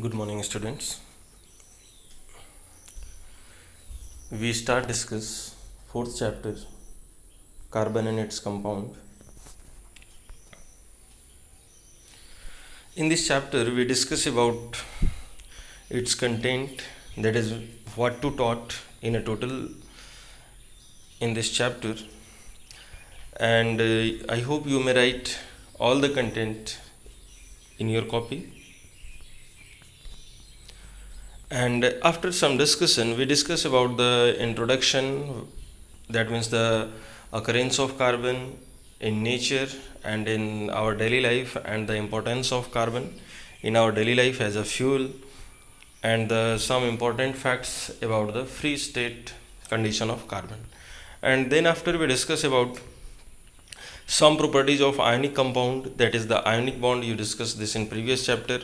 Good morning, students. We start discuss fourth chapter, carbon and its compound. In this chapter, we discuss about its content, that is, what to taught in a total in this chapter, and I hope you may write all the content in your copy. And after some discussion, we discuss about the introduction, that means the occurrence of carbon in nature and in our daily life, and the importance of carbon in our daily life as a fuel, and some important facts about the free state condition of carbon. And then after we discuss about some properties of ionic compound, that is the ionic bond. You discussed this in previous chapter.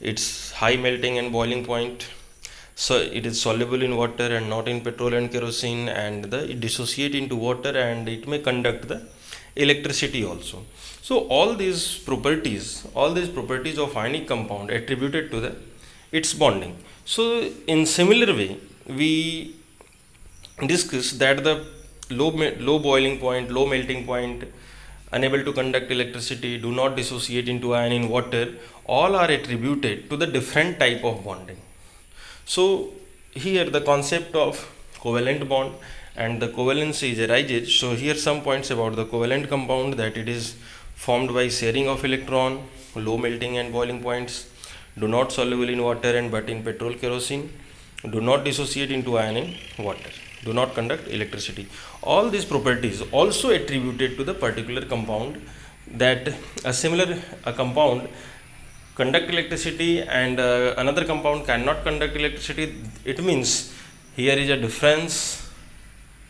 Its high melting and boiling point, so it is soluble in water and not in petrol and kerosene, and it dissociate into water, and it may conduct the electricity also. So all these properties of ionic compound attributed to the its bonding. So in similar way, we discuss that the low boiling point, low melting point, unable to conduct electricity, do not dissociate into ion in water, all are attributed to the different type of bonding. So here the concept of covalent bond and the covalence arises. So here some points about the covalent compound, that it is formed by sharing of electron, low melting and boiling points, do not soluble in water and but in petrol kerosene, do not dissociate into ion in water, do not conduct electricity. All these properties also attributed to the particular compound, that a compound conduct electricity and another compound cannot conduct electricity. It means here is a difference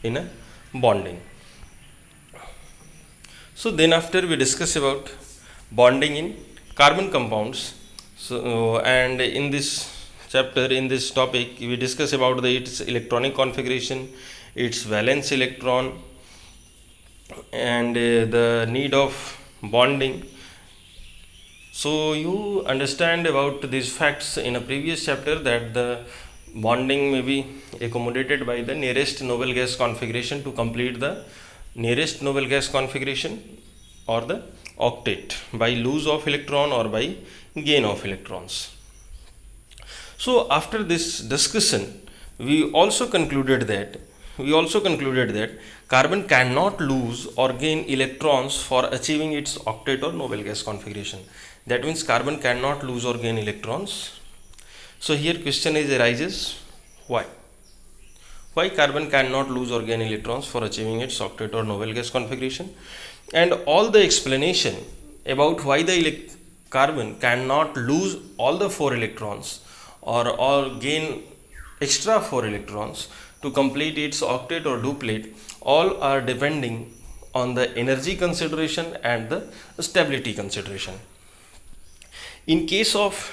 in a bonding. So then after we discuss about bonding in carbon compounds. So and in this chapter, in this topic, we discuss about its electronic configuration, its valence electron, and the need of bonding. So you understand about these facts in a previous chapter, that the bonding may be accommodated by the nearest noble gas configuration to complete the nearest noble gas configuration, or the octet, by loss of electron or by gain of electrons. So after this discussion, we also concluded that carbon cannot lose or gain electrons for achieving its octet or noble gas configuration. That means carbon cannot lose or gain electrons. So here question arises, why carbon cannot lose or gain electrons for achieving its octet or noble gas configuration, and all the explanation about why the carbon cannot lose all the 4 electrons or gain extra 4 electrons to complete its octet or duplet, all are depending on the energy consideration and the stability consideration. In case of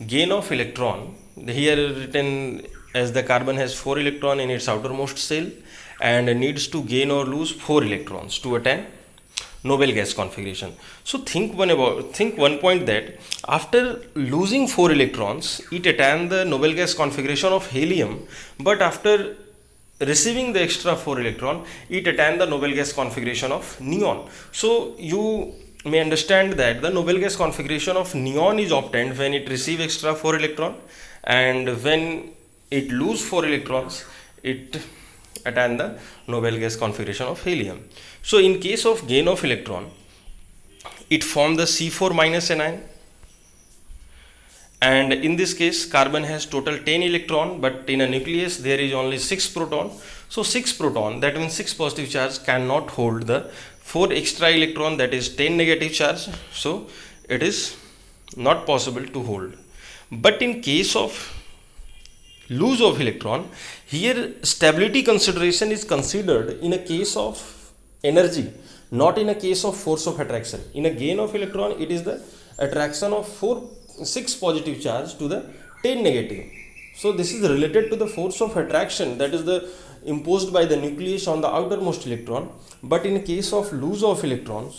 gain of electron, here written as the carbon has 4 electron in its outermost shell and needs to gain or lose 4 electrons to attain noble gas configuration. So think one point, that after losing 4 electrons, it attained the noble gas configuration of helium, but after receiving the extra 4 electron, it attained the noble gas configuration of neon. So you may understand that the noble gas configuration of neon is obtained when it receives extra 4 electron, and when it lose 4 electrons, it attain the noble gas configuration of helium. So in case of gain of electron, it form the C4 minus anion, and in this case carbon has total 10 electron, but in a nucleus there is only 6 proton. So 6 proton, that means 6 positive charge, cannot hold the 4 extra electron, that is 10 negative charge. So it is not possible to hold. But in case of loss of electron, here stability consideration is considered in a case of energy, not in a case of force of attraction. In a gain of electron, it is the attraction of 6 positive charge to the 10 negative. So this is related to the force of attraction, that is the imposed by the nucleus on the outermost electron. But in case of loss of electron,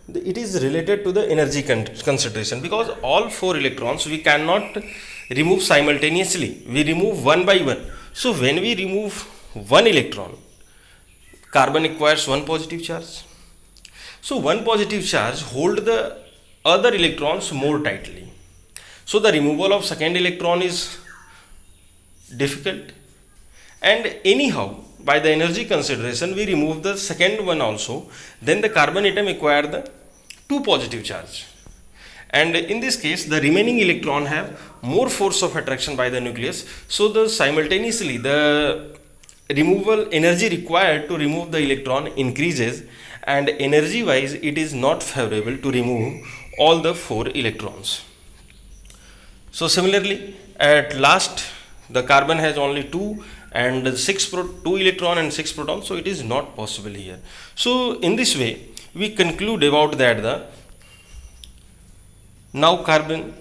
it is related to the energy consideration, because all four electrons we cannot remove simultaneously, we remove one by one. So when we remove one electron, carbon acquires one positive charge. So one positive charge hold the other electrons more tightly, so the removal of second electron is difficult. And anyhow, by the energy consideration, we remove the second one also, then the carbon atom acquire the two positive charge, and in this case the remaining electron have more force of attraction by the nucleus. So the simultaneously the removal energy required to remove the electron increases, and energy wise it is not favorable to remove all the four electrons. So similarly, at last the carbon has only two and two electron and 6 protons, so it is not possible here. So in this way we conclude about that the now carbon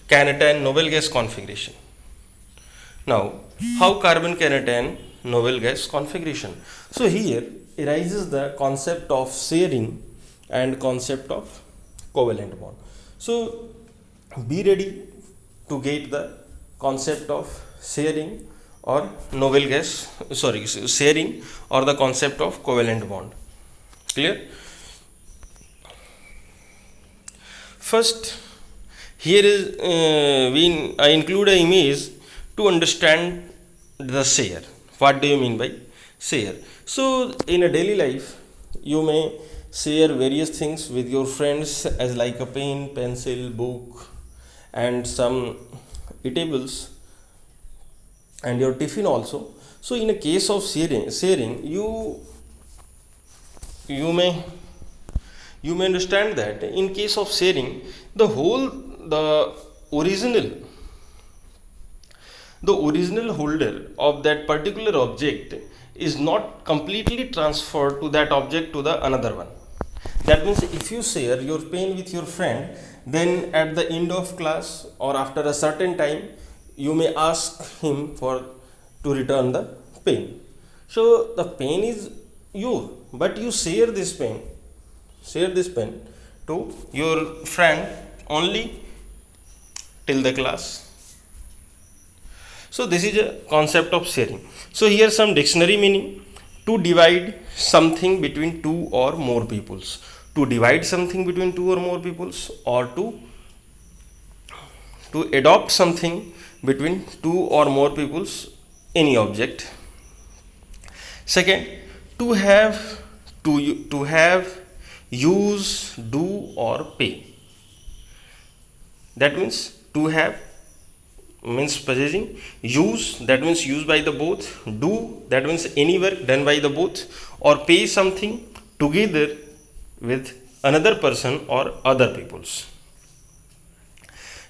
can attain noble gas configuration. Now how carbon can attain noble gas configuration? So here arises the concept of sharing and concept of covalent bond. So be ready to get the concept of sharing or noble gas, sharing or the concept of covalent bond. Clear? First, here is I include an image to understand the share. What do you mean by share? So in a daily life you may share various things with your friends, as like a pen, pencil, book and some eatables and your tiffin also. So in a case of sharing you may understand that in case of sharing, the original holder of that particular object is not completely transferred to that object to the another one. That means if you share your pen with your friend, then at the end of class or after a certain time you may ask him to return the pen. So the pen is your, but you share this pen to your friend only till the class. So this is a concept of sharing. So here some dictionary meaning: to divide something between two or more peoples, to divide something between two or more peoples, or to adopt something between two or more peoples, any object. Second, to have, use, do or pay. That means to have means possessing, use that means used by the both, do that means any work done by the both, or pay something together with another person or other peoples.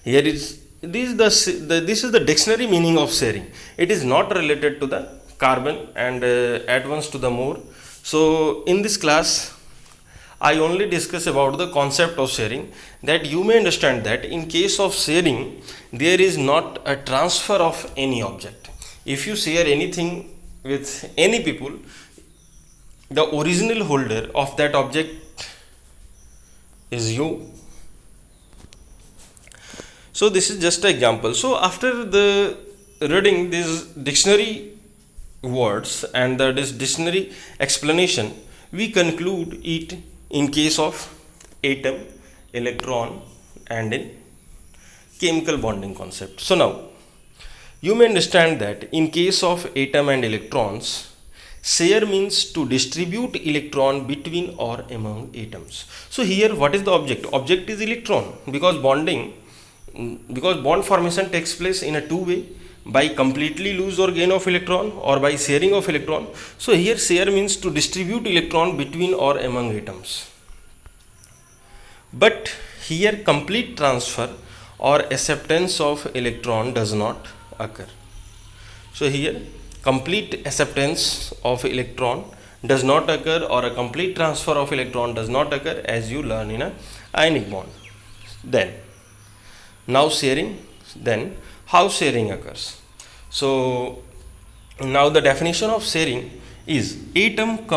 Here is this is the dictionary meaning of sharing. It is not related to the carbon and advance to the more. So in this class I only discuss about the concept of sharing, that you may understand that in case of sharing there is not a transfer of any object. If you share anything with any people, the original holder of that object is you. So this is just an example. So after the reading these dictionary words and this dictionary explanation, we conclude it in case of atom, electron and in chemical bonding concept. So now you may understand that in case of atom and electrons, share means to distribute electron between or among atoms. So here what is the object? Object is electron, because bond formation takes place in a two way, by completely lose or gain of electron or by sharing of electron. So here share means to distribute electron between or among atoms. But here complete transfer or acceptance of electron does not occur. So here complete acceptance of electron does not occur, or a complete transfer of electron does not occur, as you learn in a ionic bond. Then now sharing, then how sharing occurs. So now the definition of sharing is atoms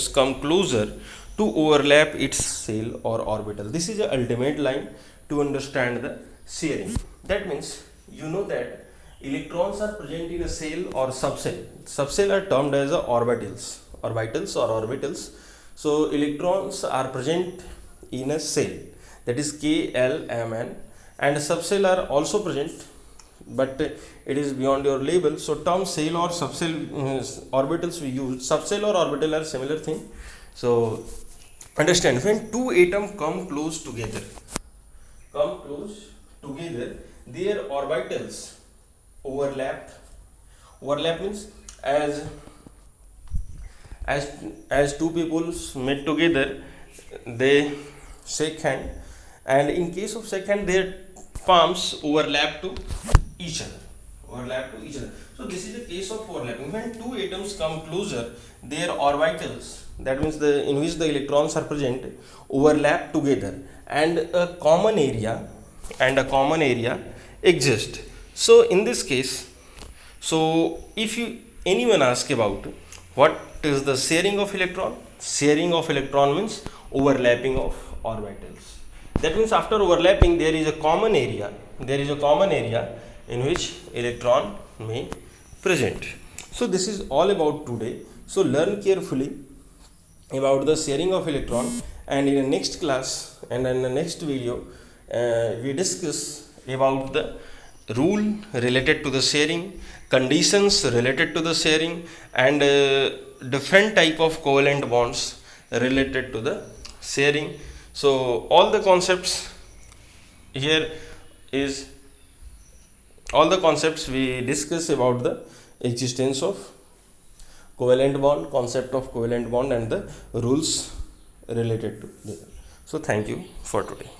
come closer to overlap its shell or orbital. This is the ultimate line to understand the sharing. That means you know that electrons are present in a shell or subshell. Subshell are termed as orbitals or orbitals. So electrons are present in a shell, that is K, L, M, N, and subshell are also present, but it is beyond your label. So term shell or subshell orbitals we use. Subshell or orbital are similar thing. So understand, when two atoms come close together, their orbitals overlap. Overlap means as two people met together, they shake hand, and in case of shake hand, their palms overlap to each other. So this is a case of overlapping. When two atoms come closer, their orbitals, that means in which the electrons are present, overlap together, and a common area exists. So in this case, so if anyone ask about what is the sharing of electron means overlapping of orbitals. That means after overlapping, there is a common area in which electron may present. So this is all about today. So learn carefully about the sharing of electron, and in the next class and in the next video we discuss about the rule related to the sharing, conditions related to the sharing, and different type of covalent bonds related to the sharing. So all the concepts we discuss about the existence of covalent bond, concept of covalent bond, and the rules related to them. So thank you for today.